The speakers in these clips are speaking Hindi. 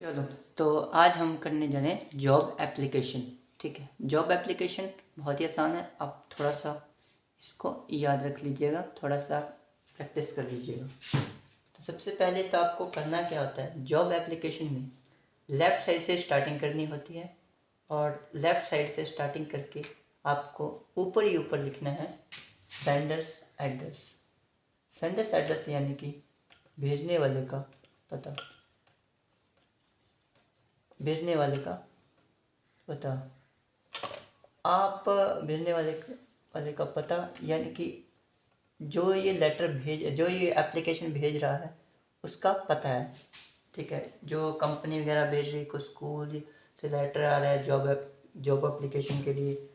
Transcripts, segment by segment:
चलो, तो आज हम करने जा रहे हैं जॉब एप्लीकेशन। ठीक है, जॉब एप्लीकेशन बहुत ही आसान है। आप थोड़ा सा इसको याद रख लीजिएगा, थोड़ा सा प्रैक्टिस कर लीजिएगा। तो सबसे पहले तो आपको करना क्या होता है, जॉब एप्लीकेशन में लेफ़्ट साइड से स्टार्टिंग करनी होती है और लेफ़्ट साइड से स्टार्टिंग करके आपको ऊपर ही ऊपर लिखना है सेंडर्स एड्रेस। सेंडर्स एड्रेस यानी कि भेजने वाले का पता, भेजने वाले का पता। आप भेजने वाले का पता यानी कि जो ये एप्लीकेशन भेज रहा है उसका पता है। ठीक है, जो कंपनी वगैरह भेज रही, कोई स्कूल से लेटर आ रहा है जॉब एप्लीकेशन के लिए,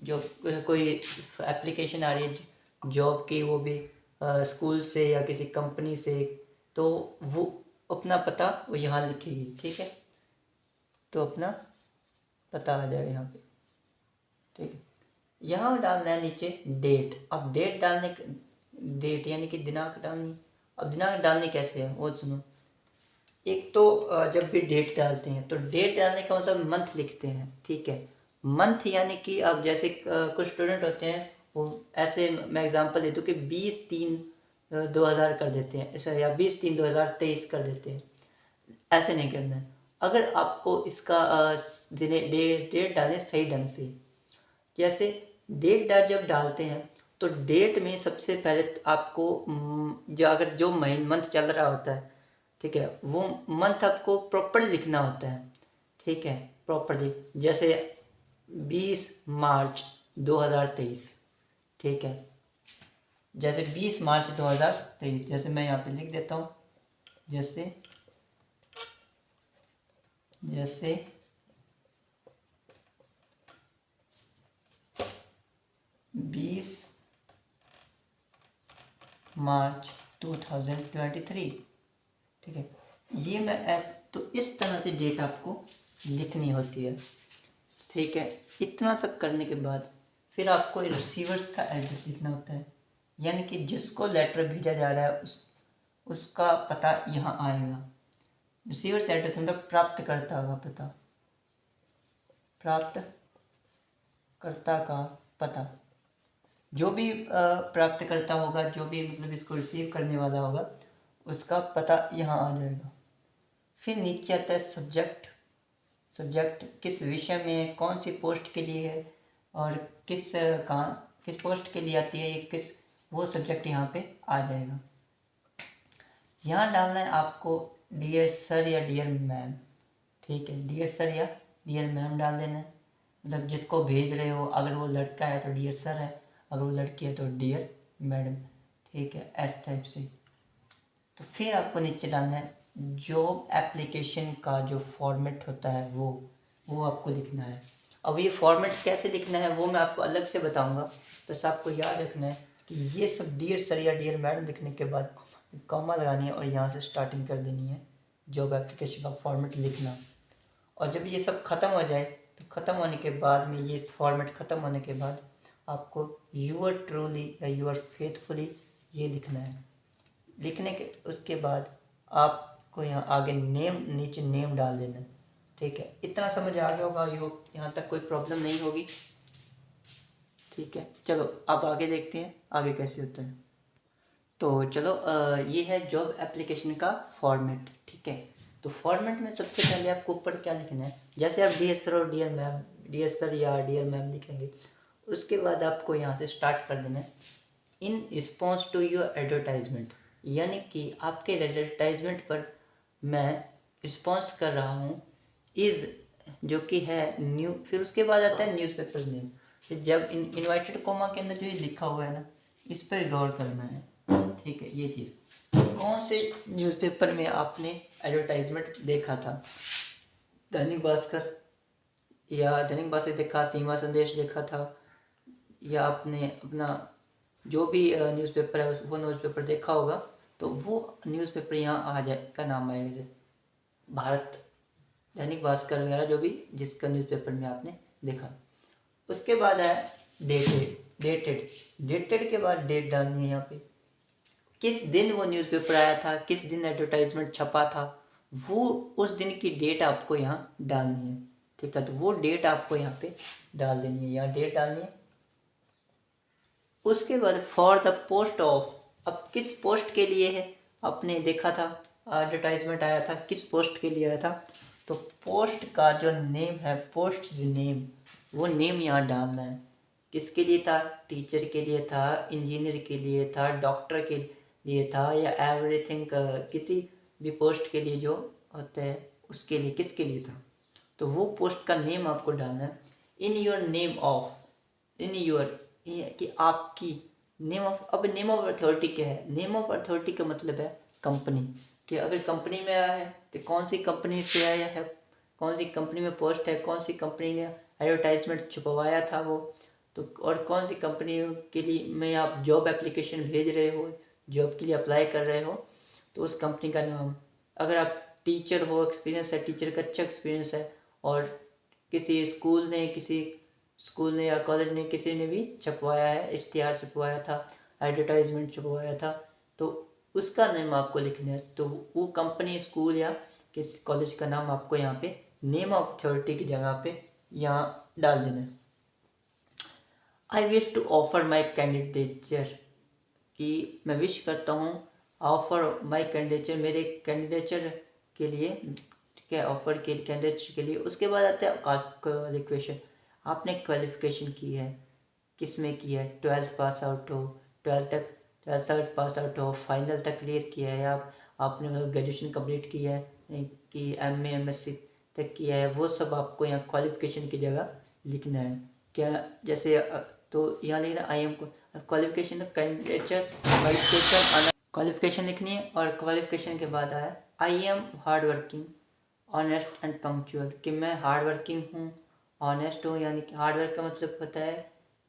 जो कोई एप्लीकेशन आ रही है जॉब की, वो भी स्कूल से या किसी कंपनी से, तो वो अपना पता वो यहाँ लिखेगी। ठीक है, तो अपना पता आ जाएगा यहाँ पे। ठीक है, यहाँ डालना है नीचे डेट। अब डेट यानी कि दिनांक डालनी। अब दिनांक डालनी कैसे है वो सुनो। एक तो जब भी डेट डालते हैं तो डेट डालने का मतलब मंथ लिखते हैं। ठीक है, मंथ यानी कि अब जैसे कुछ स्टूडेंट होते हैं, वो ऐसे मैं एग्जांपल दे दूँ कि 20/3/2000 कर देते हैं ऐसा, या 20/3/2023 कर देते हैं। ऐसे नहीं करना है। अगर आपको इसका डेट डालें सही ढंग से, जैसे डेट जब डालते हैं तो डेट में सबसे पहले आपको जो महीना मंथ चल रहा होता है, ठीक है, वो मंथ आपको प्रॉपर लिखना होता है। ठीक है, प्रॉपरली, जैसे 20 मार्च 2023। ठीक है, जैसे 20 मार्च 2023, जैसे मैं यहाँ पे लिख देता हूँ, जैसे 20 मार्च 2023। ठीक है, ये तो इस तरह से डेट आपको लिखनी होती है। ठीक है, इतना सब करने के बाद फिर आपको रिसीवर्स का एड्रेस लिखना होता है, यानी कि जिसको लेटर भेजा जा रहा है उसका पता यहाँ आएगा। रिसीवर्स एड्रेस मतलब प्राप्तकर्ता का पता, प्राप्तकर्ता का पता। जो भी प्राप्तकर्ता होगा, जो भी मतलब इसको रिसीव करने वाला होगा, उसका पता यहाँ आ जाएगा। फिर नीचे आता है सब्जेक्ट किस विषय में, कौन सी पोस्ट के लिए है और किस पोस्ट के लिए आती है, ये वो सब्जेक्ट यहाँ पे आ जाएगा। यहाँ डालना है आपको डियर सर या डियर मैम। ठीक है, डियर सर या डियर मैम डाल देना है, मतलब जिसको भेज रहे हो। अगर वो लड़का है तो डियर सर है, अगर वो लड़की है तो डियर मैडम। ठीक है, इस टाइप से। तो फिर आपको नीचे डालना है जॉब एप्लीकेशन का जो फॉर्मेट होता है वो आपको लिखना है। अब ये फॉर्मेट कैसे लिखना है वो मैं आपको अलग से बताऊंगा, बस आपको याद रखना है कि ये सब डियर सर या डियर मैडम लिखने के बाद कॉमा लगानी है और यहाँ से स्टार्टिंग कर देनी है जॉब एप्लीकेशन का फॉर्मेट लिखना। और जब ये सब ख़त्म हो जाए तो ख़त्म होने के बाद में, ये फॉर्मेट ख़त्म होने के बाद आपको यूअर ट्रूली या यूअर फेथफुली ये लिखना है। लिखने के उसके बाद आपको यहाँ आगे नीचे नेम डाल देना है। ठीक है, इतना समझ आ गया होगा, यहाँ तक कोई प्रॉब्लम नहीं होगी। ठीक है, चलो अब आगे देखते हैं आगे कैसे होता है। तो चलो, ये है जॉब एप्लीकेशन का फॉर्मेट। ठीक है, तो फॉर्मेट में सबसे पहले आपको ऊपर क्या लिखना है, जैसे आप डियर सर और डियर मैम, डियर सर या डियर मैम लिखेंगे, उसके बाद आपको यहाँ से स्टार्ट कर देना है in response to your advertisement, यानी कि आपके एडवर्टाइजमेंट पर मैं रिस्पॉन्स कर रहा हूँ, इज़ जो कि है न्यू। फिर उसके बाद आता है न्यूज़पेपर नेम। फिर जब इन्वर्टेड कोमा के अंदर जो ये लिखा हुआ है ना, इस पर गौर करना है। ठीक है, ये चीज़ कौन से न्यूज़पेपर में आपने एडवर्टाइजमेंट देखा था, दैनिक भास्कर देखा, सीमा संदेश देखा था, या आपने अपना जो भी न्यूज़पेपर है वो न्यूज़पेपर देखा होगा, तो वो न्यूज़पेपर यहाँ आ जाए का नाम आएगा, जैसे भारत, दैनिक भास्कर वगैरह, जो भी जिसका न्यूज़पेपर में आपने देखा। उसके बाद है डेटेड के बाद डेट डालनी है यहाँ पे, किस दिन वो न्यूज़पेपर आया था, किस दिन एडवर्टाइजमेंट छपा था, वो उस दिन की डेट आपको यहाँ डालनी है, ठीक है। तो वो डेट आपको यहाँ पे डाल देनी है, यहाँ डेट डालनी है। उसके बाद फॉर द पोस्ट ऑफ, अब किस पोस्ट के लिए है, आपने देखा था एडवर्टाइजमेंट आया था, किस पोस्ट के लिए आया था, तो पोस्ट का जो नेम है, पोस्ट नेम, वो नेम यहाँ डालना है। किसके लिए था, टीचर के लिए था, इंजीनियर के लिए था, डॉक्टर के लिए था, या एवरीथिंग, किसी भी पोस्ट के लिए जो होता है उसके लिए, किसके लिए था, तो वो पोस्ट का नेम आपको डालना है। In your name of, in your, कि आपकी नेम ऑफ, अब नेम ऑफ अथॉरिटी क्या है, नेम ऑफ अथॉरिटी का मतलब है कंपनी, कि अगर कंपनी में आया है तो कौन सी कंपनी से आया है, कौन सी कंपनी में पोस्ट है, कौन सी कंपनी ने एडवर्टाइजमेंट छुपवाया था वो, तो और कौन सी कंपनी के लिए में आप जॉब एप्लीकेशन भेज रहे हो, जॉब के लिए अप्लाई कर रहे हो, तो उस कंपनी का नाम। अगर आप टीचर हो, एक्सपीरियंस है, टीचर का अच्छा एक्सपीरियंस है, और किसी स्कूल ने या कॉलेज ने किसी ने भी छपवाया है, इश्तिहार छपवाया था, एडवर्टाइजमेंट छपवाया था, तो उसका नाम आपको लिखना है। तो वो कंपनी, स्कूल या किस कॉलेज का नाम आपको यहाँ पे नेम ऑफ अथॉरिटी की जगह पे यहाँ डाल देना है। I wish to offer my candidature, कि मैं विश करता हूँ, ऑफर माई कैंडिडेचर, मेरे कैंडिडेचर के लिए, ठीक है, ऑफर के कैंडिडेट के लिए। उसके बाद आता है क्वालिफिकेशन, आपने क्वालिफिकेशन की है, किस में की है, 12th पास आउट हो, 12th पास आउट हो, फाइनल तक क्लियर किया है आपने मतलब ग्रेजुएशन कंप्लीट की है, कि MA MSc तक किया है, वो सब आपको यहाँ क्वालिफिकेशन की जगह लिखना है। क्या, जैसे तो यहाँ लिखना I am, qualification candidature, qualification लिखनी है, और क्वालिफिकेशन के बाद आया I am hard working, honest and punctual, कि मैं हार्ड वर्किंग हूँ, ऑनेस्ट हूँ, यानी कि हार्ड वर्क का मतलब होता है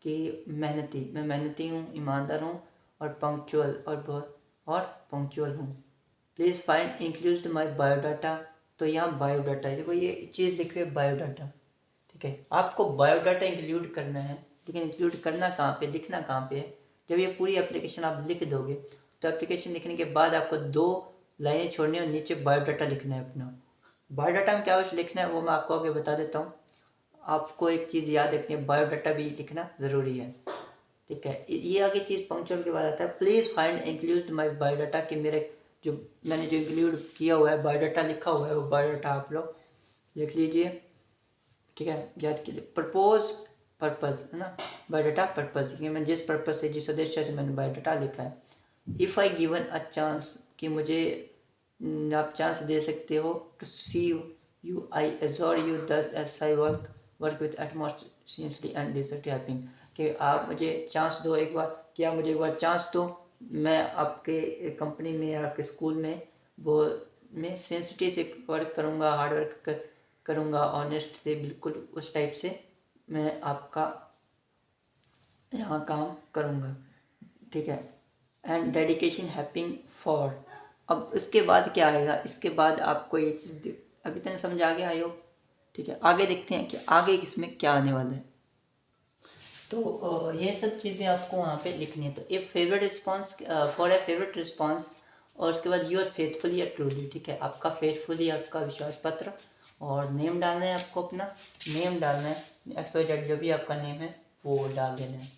कि मेहनती, मैं मेहनती हूँ, ईमानदार हूँ, और पंक्चुअल, और पंक्चुअल हूँ। Please find include my biodata, तो यहाँ बायोडाटा, देखो ये चीज़ लिखी है बायोडाटा, ठीक है। आपको बायोडाटा इंक्लूड करना है, लेकिन इंक्लूड करना कहाँ पे, लिखना कहाँ पे है, जब ये पूरी एप्लीकेशन आप लिख दोगे, तो एप्लीकेशन लिखने के बाद आपको 2 लाइनें छोड़नी है और नीचे बायोडाटा लिखना है अपना। बायोडाटा में क्या कुछ लिखना है वो मैं आपको आगे बता देता हूँ। आपको एक चीज़ याद रखनी है, बायोडाटा भी लिखना ज़रूरी है, ठीक है। ये आगे चीज़ पंक्चुअल के बाद आता है, please find include my biodata, कि मेरे जो मैंने जो इंक्लूड किया हुआ है, बायोडाटा लिखा हुआ है, वो बायोडाटा आप लोग लिख लीजिए, ठीक है, याद कीजिए। प्रपोज पर्पज़ है ना, बायोडाटा पर्पज़, कि मैं जिस पर्पज़ से, जिस उद्देश्य से मैंने बायोडाटा लिखा है। If I given a chance, कि मुझे आप चांस दे सकते हो, to see you, I assure you thus as I work with utmost sincerely and desert happing, कि आप मुझे चांस दो एक बार, कि आप मुझे एक बार चांस दो, मैं आपके कंपनी में, आपके स्कूल में वो मैं सेंसिटिव से वर्क करूँगा, हार्ड वर्क करूँगा, ऑनेस्ट से, बिल्कुल उस टाइप से मैं आपका यहाँ काम करूँगा, ठीक है। एंड डेडिकेशन हैपिंग फॉर, अब इसके बाद क्या आएगा, इसके बाद आपको ये चीज़ अभी तक समझ आ गया आई होप, ठीक है। आगे देखते हैं कि आगे इसमें क्या आने वाला है। तो ये सब चीज़ें आपको वहाँ पे लिखनी है। तो ए favourite response, for a favourite response, और उसके बाद यूर फेथफुली या ट्रूली, ठीक है, आपका फेथफुली, आपका विश्वास पत्र, और नेम डालना है आपको, अपना नेम डालना है, XYZ जो भी आपका नेम है वो डाल देना है,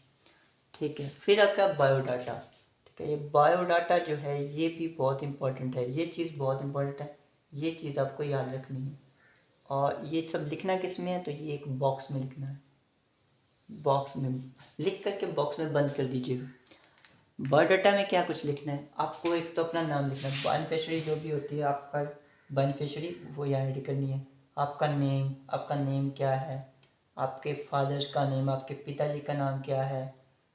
ठीक है। फिर आपका बायोडाटा, ठीक है, ये बायोडाटा जो है ये भी बहुत इंपॉर्टेंट है, ये चीज़ बहुत इंपॉर्टेंट है, ये चीज़ आपको याद रखनी है। और ये सब लिखना किस में है, तो ये एक बॉक्स में लिखना है, बॉक्स में लिख करके बॉक्स में बंद कर दीजिएगा। बायोडाटा में क्या कुछ लिखना है आपको, एक तो अपना नाम लिखना है, बेनिफिशियरी जो भी होती है आपका बेनिफिशियरी, वो यहाँ ऐड करनी है, आपका नेम क्या है, आपके फादर्स का नेम, आपके पिताजी का नाम क्या है,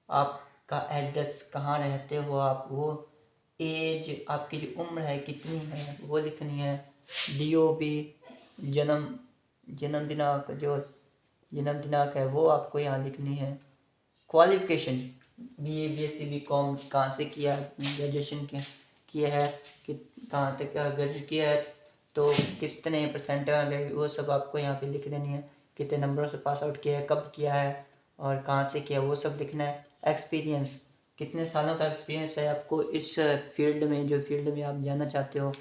आपका एड्रेस, कहाँ रहते हो आप, वो एज, आपकी जो उम्र है कितनी है वो लिखनी है, DOB, जन्म दिनांक, जो जन्म दिनांक है वो आपको यहाँ लिखनी है। क्वालिफिकेशन, BA BSc BCom कहाँ से किया है, ग्रेजुएशन किया है, कि कहाँ तक ग्रेजुएट किया है, तो कितने % है, वो सब आपको यहाँ पे लिख देनी है, कितने नंबरों से पास आउट किया है, कब किया है, और कहाँ से किया, वो सब लिखना है। एक्सपीरियंस, कितने सालों का एक्सपीरियंस है आपको इस फील्ड में, जो फील्ड में आप जाना चाहते हो,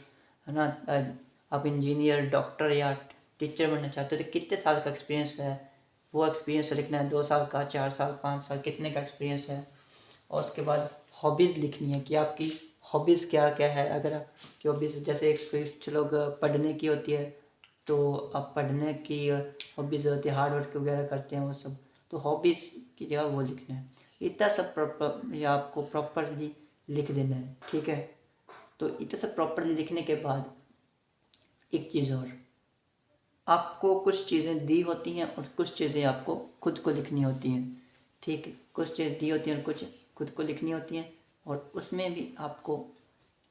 है ना, आप इंजीनियर, डॉक्टर या टीचर बनना चाहते हो तो कितने साल का एक्सपीरियंस है, वो एक्सपीरियंस लिखना है, 2 साल का, 4 साल, 5 साल, कितने का एक्सपीरियंस है। और उसके बाद हॉबीज़ लिखनी है कि आपकी हॉबीज़ क्या क्या है। अगर आपकी हॉबीज़ जैसे कुछ लोग पढ़ने की होती है, तो आप पढ़ने की हॉबीज़ होती है, हार्ड वर्क वगैरह करते हैं वो सब, तो हॉबीज़ की जगह वो लिखना है। इतना सब प्रॉपर या आपको प्रॉपरली लिख देना है, ठीक है। तो इतना सब प्रॉपरली लिखने के बाद एक चीज़ और, आपको कुछ चीज़ें दी होती हैं और कुछ चीज़ें आपको खुद को लिखनी होती हैं, ठीक है। कुछ चीज़ें दी होती हैं और कुछ खुद को लिखनी होती हैं, और उसमें भी आपको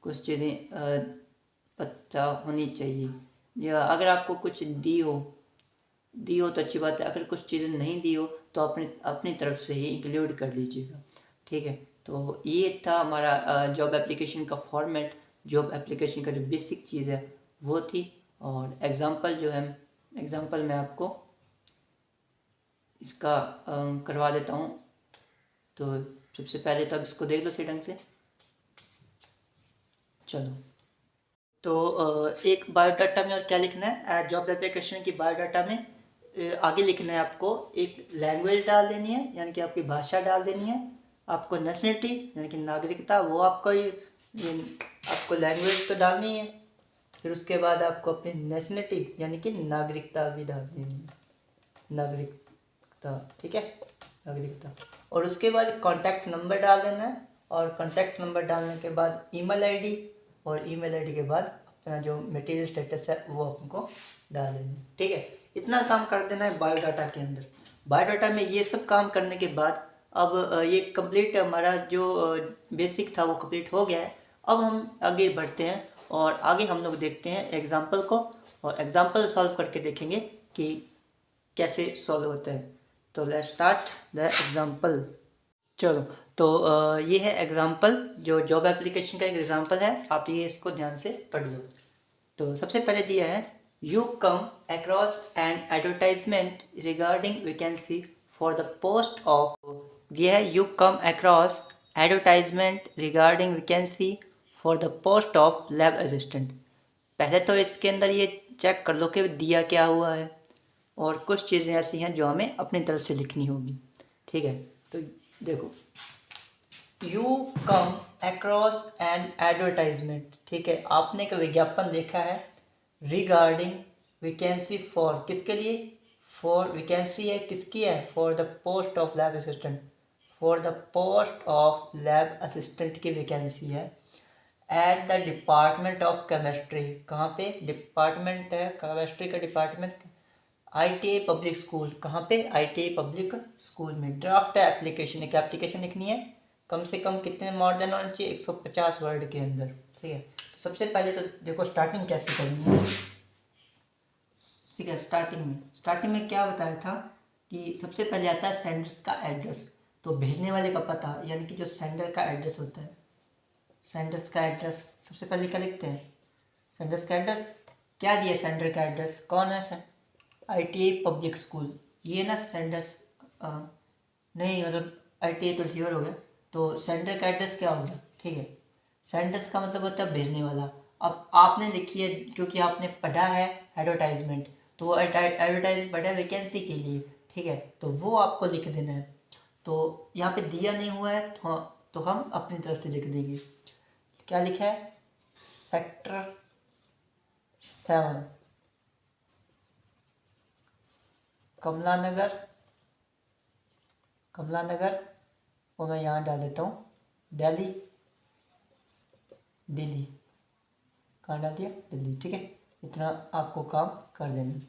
कुछ चीज़ें पता होनी चाहिए। या अगर आपको कुछ दी हो तो अच्छी बात है, अगर कुछ चीज़ें नहीं दी हो तो अपनी तरफ से ही इंक्लूड कर लीजिएगा, ठीक है। तो ये था हमारा जॉब एप्लीकेशन का फॉर्मेट। जॉब एप्लीकेशन का जो बेसिक चीज़ है वो थी, और एग्ज़ाम्पल मैं आपको इसका करवा देता हूँ। तो सबसे पहले तो अब इसको देख लो सही ढंग से। चलो, तो एक बायोडाटा में और क्या लिखना है, जॉब एप्लीकेशन की बायोडाटा में आगे लिखना है आपको एक लैंग्वेज डाल देनी है, यानी कि आपकी भाषा डाल देनी है। आपको नेशनलिटी यानी कि नागरिकता, वो आपको आपको लैंग्वेज तो डालनी है। फिर उसके बाद आपको अपनी नेशनलिटी यानी कि नागरिकता भी डाल देनी है, नागरिकता, ठीक है, नागरिकता। और उसके बाद कॉन्टैक्ट नंबर डाल देना है, और कॉन्टैक्ट नंबर डालने के बाद ईमेल आईडी, और ईमेल आईडी के बाद अपना जो मटेरियल स्टेटस है वो आपको डाल देना है, ठीक है। इतना काम कर देना है बायोडाटा के अंदर। बायोडाटा में ये सब काम करने के बाद अब ये कंप्लीट हमारा जो बेसिक था वो कंप्लीट हो गया है। अब हम आगे बढ़ते हैं और आगे हम लोग देखते हैं एग्जाम्पल को, और एग्जाम्पल सॉल्व करके देखेंगे कि कैसे सॉल्व होता है। तो लेट्स स्टार्ट द एग्जाम्पल। चलो, तो ये है एग्जाम्पल, जो जॉब एप्लीकेशन का एक एग्जाम्पल है। आप ये इसको ध्यान से पढ़ लो। तो सबसे पहले दिया है, you come across an advertisement regarding vacancy for the post of, दिया है you come across advertisement regarding vacancy for the post of lab assistant. पहले तो इसके अंदर ये चेक कर लो कि दिया क्या हुआ है, और कुछ चीज़ें ऐसी हैं जो हमें अपनी तरफ से लिखनी होगी, ठीक है। तो देखो, you come across an advertisement, ठीक है, आपने एक विज्ञापन देखा है रिगार्डिंग वैकेंसी फॉर, किसके लिए, फॉर वैकेंसी है, किसकी है, for the post of lab assistant, for the post of lab assistant की वैकेंसी है at the department of chemistry. कहाँ पे डिपार्टमेंट है, केमिस्ट्री का डिपार्टमेंट, ITA पब्लिक स्कूल, कहाँ पे, ITA पब्लिक स्कूल में। ड्राफ्ट एप्लीकेशन, एक एप्लीकेशन लिखनी है, कम से कम कितने मोर देन होना चाहिए, 150 वर्ड के अंदर, ठीक है। तो सबसे पहले तो देखो स्टार्टिंग कैसे करनी है, ठीक है। स्टार्टिंग में क्या बताया था कि सबसे पहले आता है सेंडर्स का एड्रेस, तो भेजने वाले का पता, यानी कि जो सेंडर का एड्रेस होता है, सेंडर्स का एड्रेस सबसे पहले क्या लिखते हैं, सेंडर्स का एड्रेस। क्या दिया सेंडर का एड्रेस, कौन है, ITA पब्लिक स्कूल, ये ना सेंडर्स नहीं, मतलब ITA तो रिसीवर हो गया, तो सेंडर का एड्रेस क्या हो गया, ठीक है। सेंडर्स का मतलब होता है भेजने वाला। अब आपने लिखी है, क्योंकि आपने पढ़ा है एडवर्टाइजमेंट, तो वो एडवर्टाइजमेंट पढ़ा है वैकेंसी के लिए, ठीक है, तो वो आपको लिख देना है। तो यहाँ पे दिया नहीं हुआ है तो हम अपनी तरफ से लिख देंगे। क्या लिखा है, सेक्टर 7 कमला नगर, और मैं यहाँ डाल देता हूँ दिल्ली, कहाँ डाल दिया, दिल्ली, ठीक है। इतना आपको काम कर देना।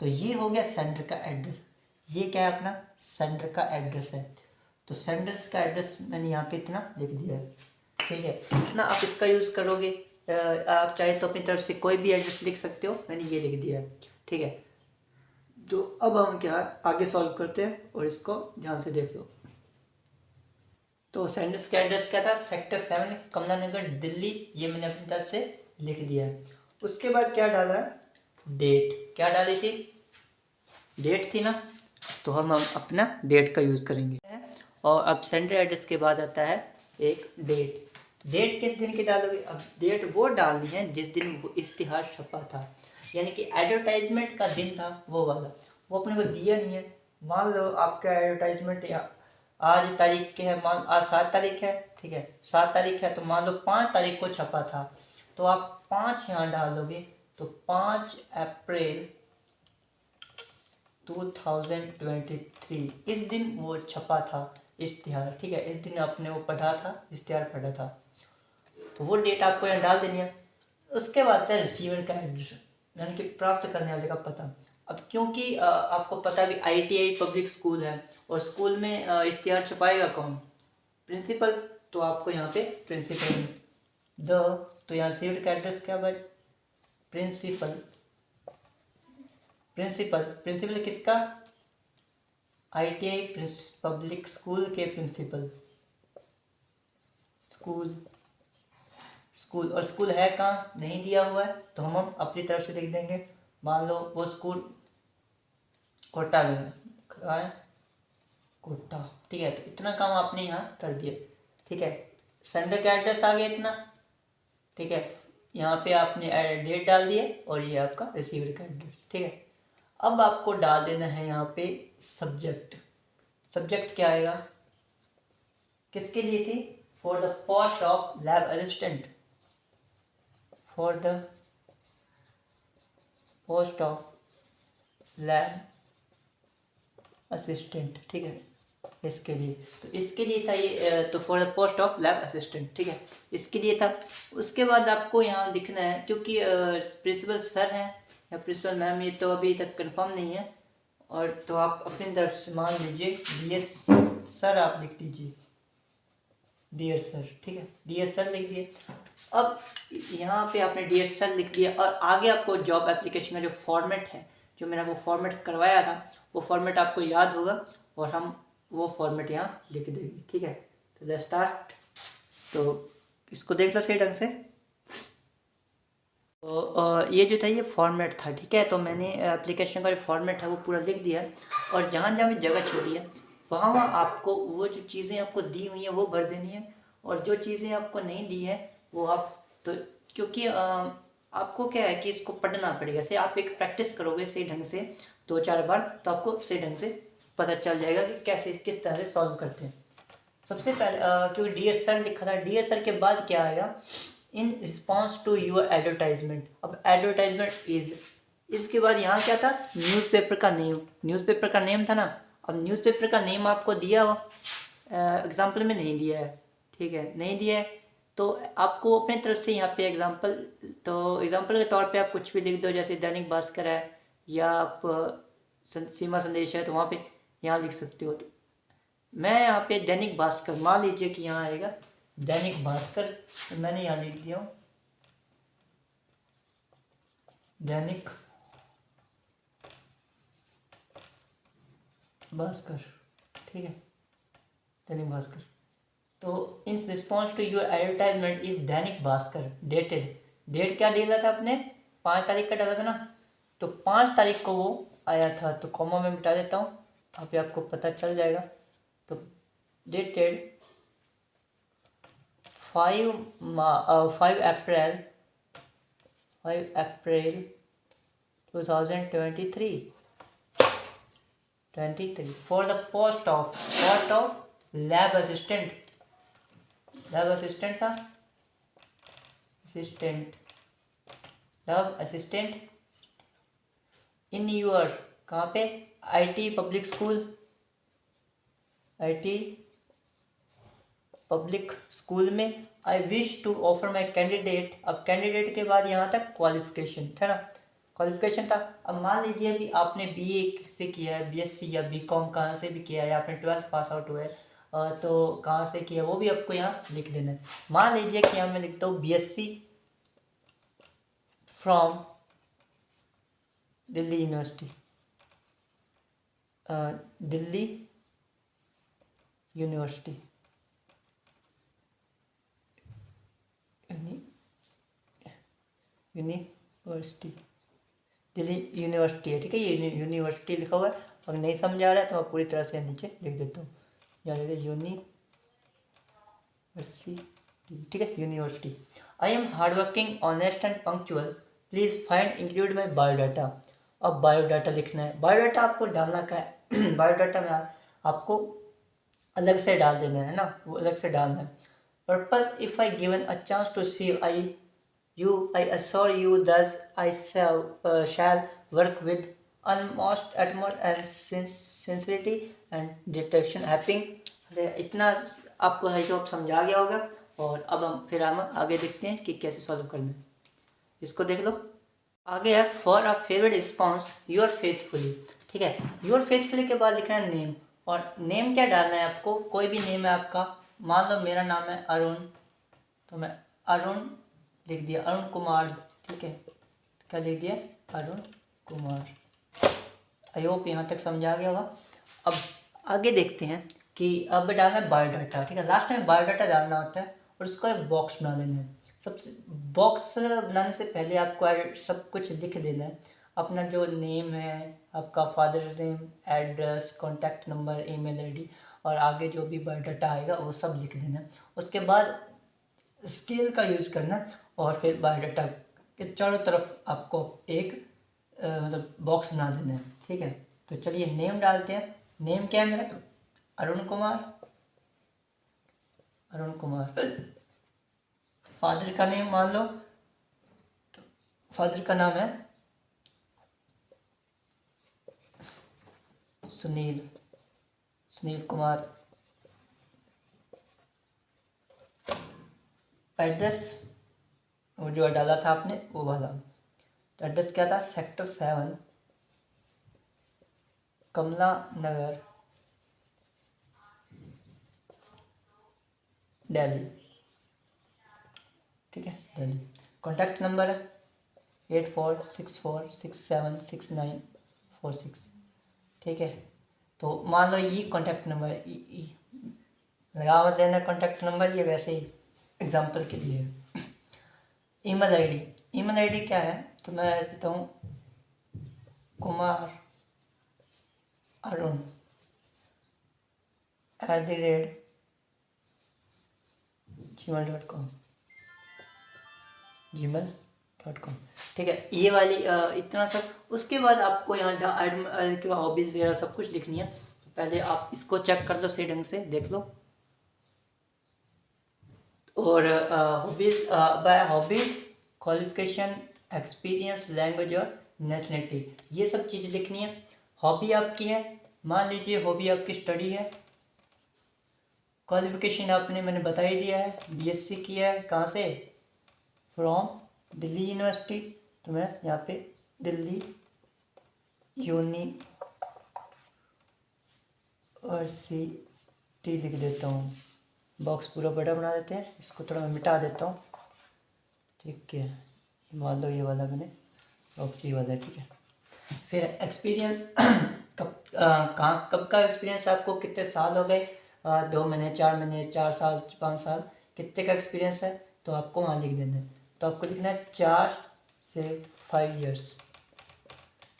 तो ये हो गया सेंडर का एड्रेस। ये क्या है, अपना सेंडर का एड्रेस है। तो सेंडर्स का एड्रेस मैंने यहाँ पे इतना लिख दिया है, ठीक है। इतना आप इसका यूज़ करोगे, आप चाहे तो अपनी तरफ से कोई भी एड्रेस लिख सकते हो, मैंने ये लिख दिया है, ठीक है। तो अब हम क्या आगे सॉल्व करते हैं, और इसको ध्यान से देख लो। तो सेंडर्स का एड्रेस क्या था, सेक्टर 7 कमला नगर दिल्ली, ये मैंने अपनी तरफ से लिख दिया है। उसके बाद क्या डाला है, डेट, क्या डाली थी, डेट थी ना, तो हम अपना डेट का यूज़ करेंगे। और अब सेंडर एड्रेस के बाद आता है एक डेट, डेट किस दिन की डालोगे? अब डेट वो डालनी है जिस दिन वो इश्तिहार छपा था, यानी कि एडवर्टाइजमेंट का दिन था वो वाला। वो अपने को दिया नहीं है। मान लो आपका एडवर्टाइजमेंट आज तारीख के है, मान आज 7 तारीख है, ठीक है, 7 तारीख है, तो मान लो 5 तारीख को छपा था, तो आप 5 यहाँ डालोगे, तो 5 अप्रैल 2023 इस दिन वो छपा था इश्तिहार, ठीक है, इस दिन आपने वो पढ़ा था, इश्तिहार पढ़ा था, तो वो डेट आपको यहाँ डाल देनी है। उसके बाद है रिसीवर का एड्रेस, यानी कि प्राप्त करने वाले का पता। अब क्योंकि आपको पता है भी ITI पब्लिक स्कूल है, और स्कूल में इश्तिहार छपाएगा कौन? प्रिंसिपल। तो आपको यहाँ पे प्रिंसिपल तो यहाँ रिसीवर का एड्रेस क्या भाई? प्रिंसिपल। प्रिंसिपल किसका? ITI पब्लिक स्कूल के प्रिंसिपल। स्कूल और स्कूल है कहाँ? नहीं दिया हुआ है, तो हम अपनी तरफ से लिख देंगे। मान लो वो स्कूल कोटा में है, कहाँ है? कोटा, ठीक है, तो इतना काम आपने यहाँ कर दिया, ठीक है। सेंडर का एड्रेस आ गया इतना, ठीक है, यहाँ पे आपने डेट डाल दिए, और ये आपका रिसीवर का एड्रेस, ठीक है। अब आपको डाल देना है यहाँ पे सब्जेक्ट। सब्जेक्ट क्या आएगा? किसके लिए थी? For the post of lab assistant, for the post of lab assistant, ठीक है, इसके लिए, तो इसके लिए था ये, तो for the post of lab assistant, ठीक है, इसके लिए था। उसके बाद आपको यहाँ लिखना है, क्योंकि प्रिंसिपल सर हैं या प्रिंसिपल मैम, ये तो अभी तक कंफर्म नहीं है, और तो आप अपनी तरफ से मान लीजिए डियर सर आप लिख दीजिए, डियर सर, ठीक है, डियर सर लिख दिए। अब यहाँ पे आपने डियर सर लिख दिया, और आगे आपको जॉब एप्लीकेशन का जो फॉर्मेट है, जो मैंने वो फॉर्मेट करवाया था, वो फॉर्मेट आपको याद होगा, और हम वो फॉर्मेट यहाँ लिख देंगे, ठीक है। तो लेट्स स्टार्ट। तो इसको देख लो सही ढंग से। तो ये जो था ये फॉर्मेट था, ठीक है, तो मैंने एप्लीकेशन का जो फॉर्मेट है वो पूरा लिख दिया है, और जहाँ जहाँ भी जगह छोड़ी है वहाँ आपको वो जो चीज़ें आपको दी हुई हैं वो भर देनी है, और जो चीज़ें आपको नहीं दी है वो आप, तो क्योंकि आपको क्या है कि इसको पढ़ना पड़ेगा, से आप एक प्रैक्टिस करोगे सही ढंग से 2-4 बार, तो आपको सही ढंग से पता चल जाएगा कि कैसे किस तरह से सॉल्व करते हैं। सबसे पहले क्योंकि डियर सर लिखा था, डियर सर के बाद क्या आएगा? In response to your advertisement. अब एडवर्टाइजमेंट इज, इसके बाद यहाँ क्या था? न्यूज़पेपर का नेम, न्यूज़पेपर का नेम था ना। अब न्यूज़पेपर का नेम आपको दिया हो, एग्जाम्पल में नहीं दिया है, ठीक है, नहीं दिया है, तो आपको अपने तरफ से यहाँ पे एग्जाम्पल, तो एग्जाम्पल के तौर पे आप कुछ भी लिख दो, जैसे दैनिक भास्कर है, या आप सीमा संदेश है, तो वहाँ पे यहाँ लिख सकते हो। तो मैं यहाँ पे दैनिक भास्कर, मान लीजिए कि यहाँ आएगा दैनिक भास्कर, तो मैंने यहाँ लिख दिया हूँ दैनिक भास्कर, ठीक है, दैनिक भास्कर। तो in response to your advertisement is Dainik Bhaskar dated, date क्या डाला था आपने? 5 तारीख का डाला था ना, तो 5 तारीख को वो आया था, तो कॉमा में मिटा देता हूँ, अभी आपको पता चल जाएगा। तो dated 5 April 2023 for the post of lab assistant, lab assistant था, लैब असिस्टेंट इन यूर, कहाँ पे? IT public school, IT public school में। I wish to offer my candidate, अब कैंडिडेट के बाद यहाँ तक क्वालिफिकेशन था ना, क्वालिफिकेशन था। अब मान लीजिए अभी आपने BA से किया है, BSc या BCom कहाँ से भी किया है, आपने 12th पास आउट हुआ है, तो कहाँ से किया वो भी आपको यहाँ लिख देना है। मान लीजिए कि यहाँ मैं लिखता हूँ BSc from Delhi university, Delhi university, Delhi university है, ठीक है, ये यूनिवर्सिटी लिखा हुआ है। अगर नहीं समझ आ रहा है तो मैं पूरी तरह से नीचे लिख देता हूँ, यहाँ लिख यूनिवर्सिटी ठीक है, university. I am hard working, honest and punctual, please find include my biodata. अब बायोडाटा लिखना है, बायोडाटा आपको डालना का है बायोडाटा में आपको अलग से डाल देना है ना, वो अलग से डालना है। Purpose, if I given a chance to see I assure you thus I shall work with utmost and sincerity and detection helping। इतना आपको है जो समझा गया होगा। और अब हम आगे देखते हैं कि कैसे सॉल्व करना है। इसको देख लो, आगे है for a favourite response your faithfully. ठीक है, योर फेथफुली के बाद लिखना है नेम। और नेम क्या डालना है आपको, कोई भी नेम है आपका। मान लो मेरा नाम है अरुण, तो मैं अरुण लिख दिया, अरुण कुमार। ठीक है, क्या लिख दिया, अरुण कुमार। आई होप यहाँ तक समझा गया होगा। अब आगे देखते हैं कि अब डालना है बायोडाटा। ठीक है, लास्ट में बायोडाटा डालना होता है और उसका एक बॉक्स बना लेना है। सबसे बॉक्स बनाने से पहले आपको सब कुछ लिख देना है, अपना जो नेम है, आपका father name, address, contact number, email ID, और आगे जो भी बायोडाटा आएगा वो सब लिख देना। उसके बाद स्केल का यूज़ करना और फिर बायोडाटा के चारों तरफ आपको एक मतलब बॉक्स बना देना है। ठीक है, तो चलिए नेम डालते हैं। नेम क्या है मेरा, अरुण कुमार, अरुण कुमार। फादर का नेम मान लो, तो फादर का नाम है सुनील, सुनील कुमार। एड्रेस वो जो डाला था आपने वो वाला, तो एड्रेस क्या था, सेक्टर 7 कमला नगर, दिल्ली। ठीक है, दिल्ली। कॉन्टैक्ट नंबर है 8464676946। ठीक है, तो मान लो ये कॉन्टैक्ट नंबर लगा मत लेना कॉन्टैक्ट नंबर, ये वैसे ही एग्जांपल के लिए है। ईमेल आईडी, ईमेल आईडी क्या है, तो मैं देता हूँ कुमार अरुण @gmail.com, gmail.com। ठीक है, ये वाली इतना सब। उसके बाद आपको यहाँ के बाद हॉबीज़ वगैरह सब कुछ लिखनी है। तो पहले आप इसको चेक कर लो, सही ढंग से देख लो। और हॉबीज़, क्वालिफिकेशन, एक्सपीरियंस, लैंग्वेज और नेशनलिटी, ये सब चीज़ लिखनी है। हॉबी आपकी है, मान लीजिए हॉबी आपकी स्टडी है। क्वालिफिकेशन मैंने बता ही दिया है, बीएससी किया है, कहाँ से, फ्रॉम दिल्ली यूनिवर्सिटी। तो मैं यहाँ पे दिल्ली यूनिवर्सिटी लिख देता हूँ। बॉक्स पूरा बड़ा बना देते हैं, इसको थोड़ा मिटा देता हूँ। ठीक है, मान लो ये वाला मैंने बॉक्स ये वाला है। ठीक है, फिर एक्सपीरियंस कब का एक्सपीरियंस आपको, कितने साल हो गए, 2 महीने, 4 महीने, 4 साल, 5 साल, कितने का एक्सपीरियंस है, तो आपको वहाँ लिख देना है। तो आपको लिखना है 4 से 5 ईयर्स,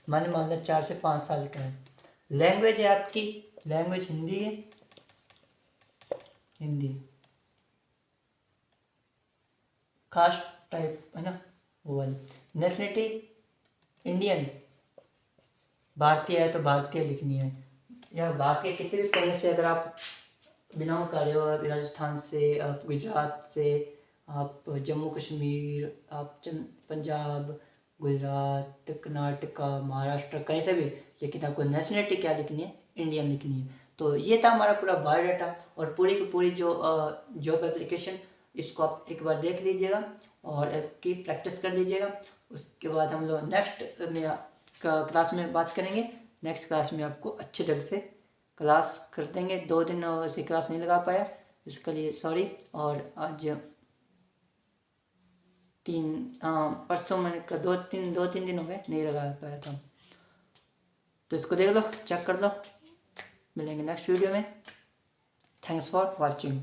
मान लो 4 से 5 साल का है। लैंग्वेज है आपकी, लैंग्वेज हिंदी है, हिंदी। कास्ट टाइप है ना वो वाली। नेशनलिटी इंडियन, भारतीय है तो भारतीय लिखनी है, या भारतीय किसी भी कहने से अगर आप बिलोंग कर रहे हो, आप राजस्थान से, आप गुजरात से, आप जम्मू कश्मीर, आप पंजाब, गुजरात, कर्नाटका, महाराष्ट्र, कहीं से भी, लेकिन आपको नेशनलिटी क्या लिखनी है, इंडियन लिखनी है। तो ये था हमारा पूरा बायोडाटा और पूरी की पूरी जो जॉब एप्लीकेशन, इसको आप एक बार देख लीजिएगा और की प्रैक्टिस कर लीजिएगा। उसके बाद हम लोग नेक्स्ट में क्लास में बात करेंगे। नेक्स्ट क्लास में आपको अच्छे ढंग से क्लास कर देंगे। 2 दिन ऐसी क्लास नहीं लगा पाया, इसके लिए सॉरी। और आज परसों मैंने 2-3 दिन हो गए नहीं लगा पाया था। तो इसको देख लो, चेक कर लो। मिलेंगे नेक्स्ट वीडियो में। Thanks for watching.